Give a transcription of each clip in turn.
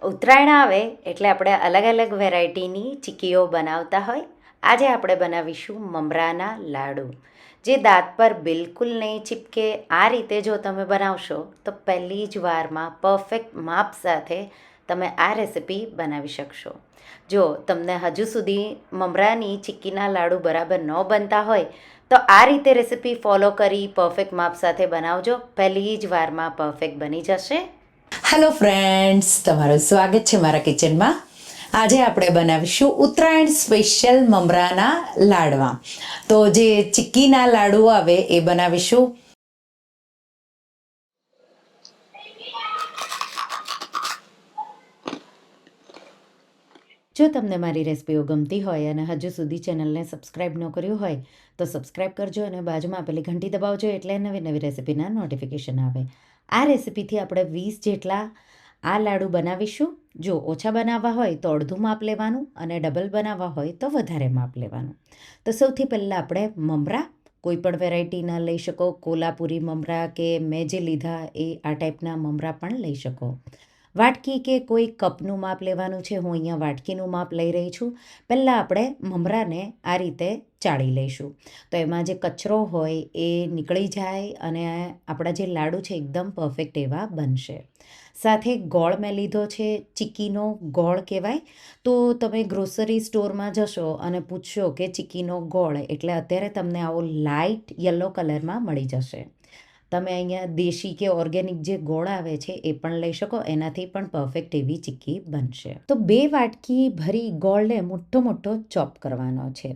ઉત્તરાયણ આવે એટલે આપણે અલગ અલગ વેરાયટીની ચીક્કીઓ બનાવતા હોય. આજે આપણે બનાવીશું મમરાના લાડુ, જે દાંત પર બિલકુલ નહીં ચીપકે. આ રીતે જો તમે બનાવશો તો પહેલી જ વારમાં પરફેક્ટ માપ સાથે તમે આ રેસિપી બનાવી શકશો. જો તમને હજુ સુધી મમરાની ચીક્કીના લાડુ બરાબર ન બનતા હોય તો આ રીતે રેસિપી ફોલો કરી પરફેક્ટ માપ સાથે બનાવજો. પહેલી જ વારમાં પરફેક્ટ બની જશે. હેલો ફ્રેન્ડ્સ, તમારું સ્વાગત છે મારા કિચનમાં. આજે આપણે બનાવીશું ઉત્તરાયણ સ્પેશિયલ મમરાના લાડવા. તો જે ચીક્કીના લાડુ આવે એ બનાવીશું. જો તમને મારી રેસિપીઓ ગમતી હોય અને હજુ સુધી ચેનલને સબસ્ક્રાઈબ ન કર્યું હોય તો સબસ્ક્રાઈબ કરજો અને બાજુમાં આપેલી ઘંટી દબાવજો, એટલે નવી નવી રેસિપીના નોટિફિકેશન આવે. આ રેસિપીથી આપણે 20 જેટલા આ લાડુ બનાવીશું. જો ઓછા બનાવવા હોય તો અડધું માપ લેવાનું અને ડબલ બનાવવા હોય તો વધારે માપ લેવાનું. તો સૌથી પહેલાં આપણે મમરા કોઈ પણ વેરાયટીના લઈ શકો. કોલ્હાપુરી મમરા કે મેં જે લીધા એ આ ટાઈપના મમરા પણ લઈ શકો. વાટકી કે કોઈ કપનું માપ લેવાનું છે. હું અહીંયા વાટકીનું માપ લઈ રહી છું. પહેલાં આપણે મમરાને આ રીતે ચાળી લઈશું તો એમાં જે કચરો હોય એ નીકળી જાય અને આપણા જે લાડુ છે એકદમ પરફેક્ટ એવા બનશે. સાથે ગોળ મેં લીધો છે, ચીક્કીનો ગોળ કહેવાય. તો તમે ગ્રોસરી સ્ટોરમાં જશો અને પૂછશો કે ચીક્કીનો ગોળ, એટલે અત્યારે તમને આવો લાઇટ યલો કલરમાં મળી જશે. તમે અહીંયા દેશી કે ઓર્ગેનિક જે ગોળ આવે છે એ પણ લઈ શકો, એનાથી પણ પરફેક્ટ એવી ચીક્કી બનશે. તો 2 વાટકી ભરી ગોળને મોટો મોટો ચોપ કરવાનો છે.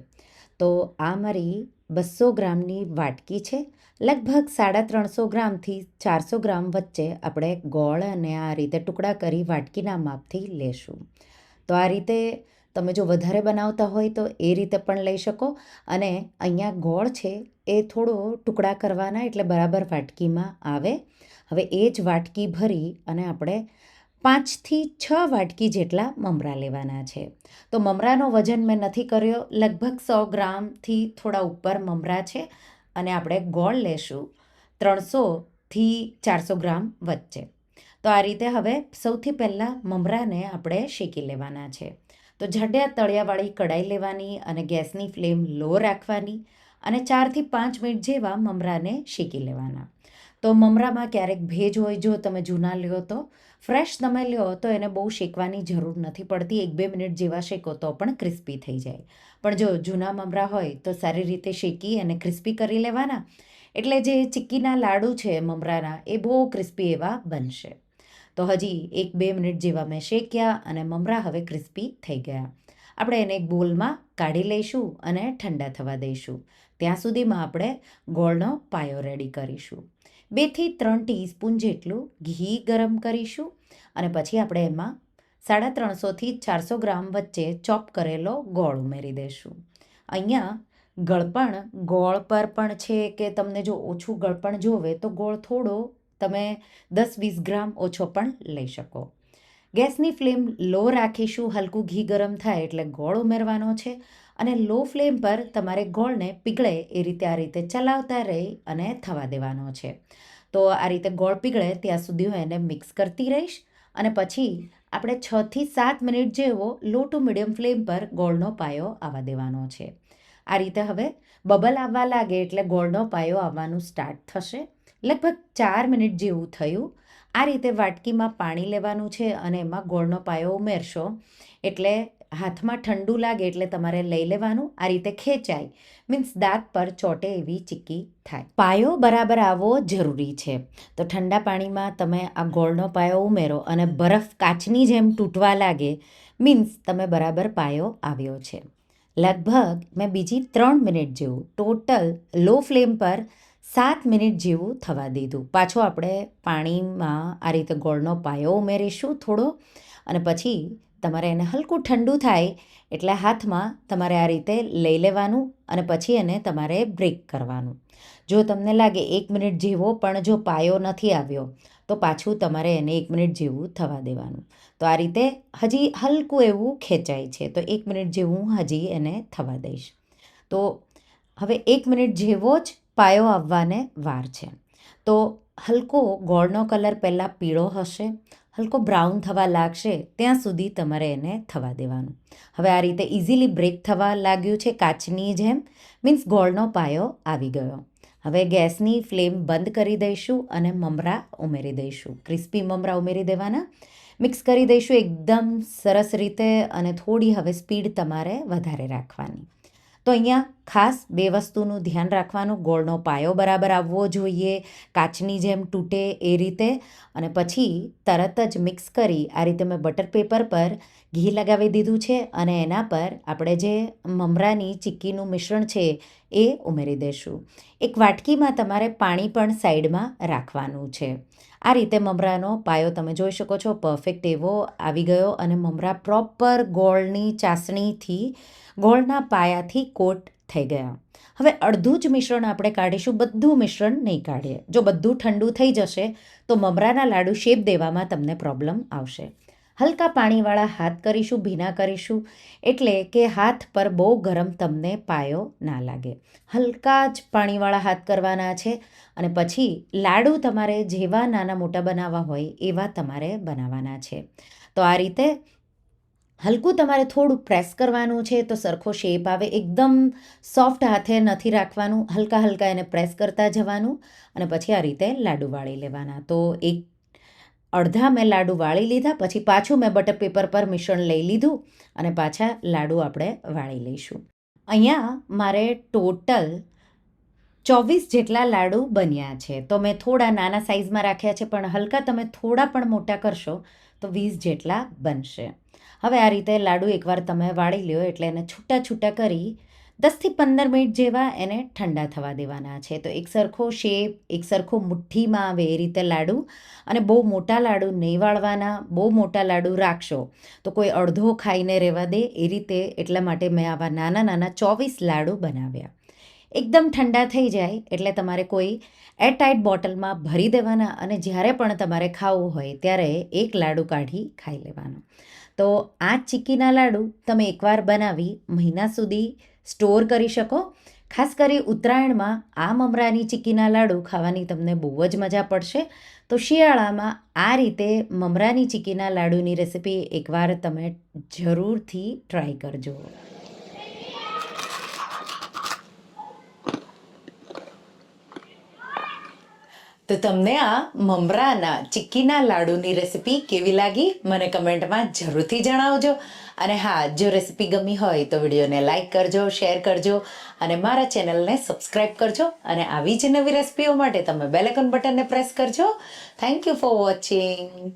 તો આ મારી 200 ગ્રામની વાટકી છે. લગભગ 350 ગ્રામથી 400 ગ્રામ વચ્ચે આપણે ગોળ અને આ રીતે ટુકડા કરી વાટકીના માપથી લેશું. તો આ રીતે તમે જો વધારે બનાવતા હોય તો એ રીતે પણ લઈ શકો. અને અહીંયા ગોળ છે એ થોડો ટુકડા કરવાના, એટલે બરાબર વાટકીમાં આવે. હવે એ જ વાટકી ભરી અને આપણે 5થી 6 વાટકી જેટલા મમરા લેવાના છે. તો મમરાનો વજન મેં નથી કર્યો, લગભગ 100 ગ્રામથી થોડા ઉપર મમરા છે. અને આપણે ગોળ લેશું 300થી 400 ગ્રામ વચ્ચે. તો આ રીતે હવે સૌથી પહેલાં મમરાને આપણે શેકી લેવાના છે. તો જાડા તળિયાવાળી કઢાઈ લેવાની અને ગેસની ફ્લેમ લો રાખવાની અને 4થી 5 મિનિટ જેવા મમરાને શેકી લેવાના. તો મમરામાં ક્યારેક ભેજ હોય, જો તમે જૂના લ્યો તો. ફ્રેશ તમે લ્યો તો એને બહુ શેકવાની જરૂર નથી પડતી. 1-2 મિનિટ જેવા શેકો તો પણ ક્રિસ્પી થઈ જાય. પણ જો જૂના મમરા હોય તો સારી રીતે શેકી અને ક્રિસ્પી કરી લેવાના, એટલે જે ચીક્કીના લાડુ છે મમરાના એ બહુ ક્રિસ્પી એવા બનશે. તો હજી 1-2 મિનિટ જેવા મેં શેક્યા અને મમરા હવે ક્રિસ્પી થઈ ગયા. આપણે એને એક બોલમાં કાઢી લઈશું અને ઠંડા થવા દઈશું. ત્યાં સુધીમાં આપણે ગોળનો પાયો રેડી કરીશું. 2થી 3 ટીસ્પૂન જેટલું ઘી ગરમ કરીશું અને પછી આપણે એમાં 350થી 400 ગ્રામ વચ્ચે ચોપ કરેલો ગોળ ઉમેરી દઈશું. અહીંયા ગળપણ ગોળ પર પણ છે કે તમને જો ઓછું ગળપણ જોવે તો ગોળ થોડો તમે 10-20 ગ્રામ ઓછો પણ લઈ શકો. ગેસની ફ્લેમ લો રાખીશું. હલકું ઘી ગરમ થાય એટલે ગોળ ઉમેરવાનો છે અને લો ફ્લેમ પર તમારે ગોળને પીગળે એ રીતે ચલાવતા રહી અને થવા દેવાનો છે. તો આ રીતે ગોળ પીગળે ત્યાં સુધી હું એને મિક્સ કરતી રહીશ અને પછી આપણે 6થી 7 મિનિટ જેવો લો ટુ મીડિયમ ફ્લેમ પર ગોળનો પાયો આવવા દેવાનો છે. આ રીતે હવે બબલ આવવા લાગે એટલે ગોળનો પાયો આવવાનું સ્ટાર્ટ થશે. લગભગ 4 મિનિટ જેવું થયું. આ રીતે વાટકીમાં પાણી લેવાનું છે અને એમાં ગોળનો પાયો ઉમેરશો એટલે હાથમાં ઠંડુ લાગે એટલે તમારે લઈ લેવાનું. આ રીતે ખેંચાય, મીન્સ દાંત પર ચોટે એવી ચીક્કી થાય. પાયો બરાબર આવવો જરૂરી છે. તો ઠંડા પાણીમાં તમે આ ગોળનો પાયો ઉમેરો અને બરફ કાચની જેમ તૂટવા લાગે, મીન્સ તમે બરાબર પાયો આવ્યો છે. લગભગ મેં બીજી 3 મિનિટ જેવું ટોટલ લો ફ્લેમ પર 7 મિનિટ જેવું થવા દીધું. પાછો આપણે પાણીમાં આ રીતે ગોળનો પાયો ઉમેરીશું થોડો અને પછી તમારે એને હલકું ઠંડુ થાય એટલે હાથમાં તમારે આ રીતે લઈ લેવાનું અને પછી એને તમારે બ્રેક કરવાનું. જો તમને લાગે 1 મિનિટ જેવો પણ જો પાયો નથી આવ્યો તો પાછું તમારે એને 1 મિનિટ જેવું થવા દેવાનું. તો આ રીતે હજી હલકું એવું ખેંચાય છે તો 1 મિનિટ જેવું હજી એને થવા દઈશ. તો હવે 1 મિનિટ જેવો જ પાયો આવવાને વાર છે. તો હલકો ગોળનો કલર પહેલાં પીળો હશે, હલકો બ્રાઉન થવા લાગશે ત્યાં સુધી તમારે એને થવા દેવાનું. હવે આ રીતે ઇઝીલી બ્રેક થવા લાગ્યું છે કાચની જેમ, મીન્સ ગોળનો પાયો આવી ગયો. હવે ગેસની ફ્લેમ બંધ કરી દઈશું અને મમરા ઉમેરી દઈશું. ક્રિસ્પી મમરા ઉમેરી દેવાના, મિક્સ કરી દઈશું એકદમ સરસ રીતે અને થોડી હવે સ્પીડ તમારે વધારે રાખવાની. તો અહીંયા ખાસ 2 વસ્તુનું ધ્યાન રાખવાનું, ગોળનો પાયો બરાબર આવવો જોઈએ, કાચની જેમ તૂટે એ રીતે, અને પછી તરત જ મિક્સ કરી આ રીતે મેં બટર પેપર પર ઘી લગાવી દીધું છે અને એના પર આપણે જે મમરાની ચીક્કીનું મિશ્રણ છે એ ઉમેરી દઈશું. એક વાટકીમાં તમારે પાણી પણ સાઈડમાં રાખવાનું છે. આ રીતે મમરાનો પાયો તમે જોઈ શકો છો પરફેક્ટ એવો આવી ગયો અને મમરા પ્રોપર ગોળની ચાસણીથી ગોળના પાયાથી કોટ થઈ ગયા. હવે અડધું જ મિશ્રણ આપણે કાઢીશું, બધું મિશ્રણ નહીં કાઢીએ. જો બધું ઠંડુ થઈ જશે તો મમરાના લાડુ શેપ દેવામાં તમને પ્રોબ્લેમ આવશે. હલકા પાણીવાળા હાથ કરીશું, ભીના કરીશું, એટલે કે હાથ પર બહુ ગરમ તમને પાયો ના લાગે. હલકા જ પાણીવાળા હાથ કરવાના છે અને પછી લાડુ તમારે જેવા નાના મોટા બનાવવા હોય એવા તમારે બનાવવાના છે. તો આ રીતે હલકું તમારે થોડું પ્રેસ કરવાનું છે તો સરખો શેપ આવે. એકદમ સોફ્ટ હાથે નથી રાખવાનું, હલકા હલકા એને પ્રેસ કરતા જવાનું અને પછી આ રીતે લાડુ વાળી લેવાના. તો અડધા મેં લાડુ વાળી લીધા, પછી પાછું મેં બટર પેપર પર મિશ્રણ લઈ લીધું અને પાછા લાડુ આપણે વાળી લઈશું. અહીંયા મારે ટોટલ 24 જેટલા લાડુ બન્યા છે. તો મેં થોડા નાના સાઇઝમાં રાખ્યા છે, પણ હલકા તમે થોડા પણ મોટા કરશો તો 20 જેટલા બનશે. હવે આ રીતે લાડુ એકવાર તમે વાળી લ્યો એટલે એને છૂટા છૂટા કરી 10થી 15 મિનિટ જેવા એને ઠંડા થવા દેવાના છે. તો એક સરખો શેપ, એક સરખો મુઠ્ઠીમાં આવે એ રીતે લાડુ, અને બહુ મોટા લાડુ નહીં વાળવાના. બહુ મોટા લાડુ રાખશો તો કોઈ અડધો ખાઈને રહેવા દે એ રીતે, એટલા માટે મેં આવા નાના નાના 24 લાડુ બનાવ્યા. એકદમ ઠંડા થઈ જાય એટલે તમારે કોઈ એરટાઇટ બોટલમાં ભરી દેવાના અને જ્યારે પણ તમારે ખાવું હોય ત્યારે એક લાડુ કાઢી ખાઈ લેવાનો. તો આ ચીક્કીના લાડુ તમે એકવાર બનાવી મહિના સુધી સ્ટોર કરી શકો. ખાસ કરી ઉત્તરાયણમાં આ મમરાની ચીક્કીના લાડુ ખાવાની તમને બહુ જ મજા પડશે. તો શિયાળામાં આ રીતે મમરાની ચીક્કીના લાડુની રેસિપી એકવાર તમે જરૂરથી ટ્રાય કરજો. તો તમને આ મમરાના ચીક્કીના લાડુની રેસિપી કેવી લાગી મને કમેન્ટમાં જરૂરથી જણાવજો. અને હા, જો રેસિપી ગમી હોય તો વિડીયોને લાઇક કરજો, શેર કરજો અને મારા ચેનલને સબસ્ક્રાઈબ કરજો. અને આવી જ નવી રેસિપીઓ માટે તમે બેલ આઇકન બટનને પ્રેસ કરજો. Thank you for watching.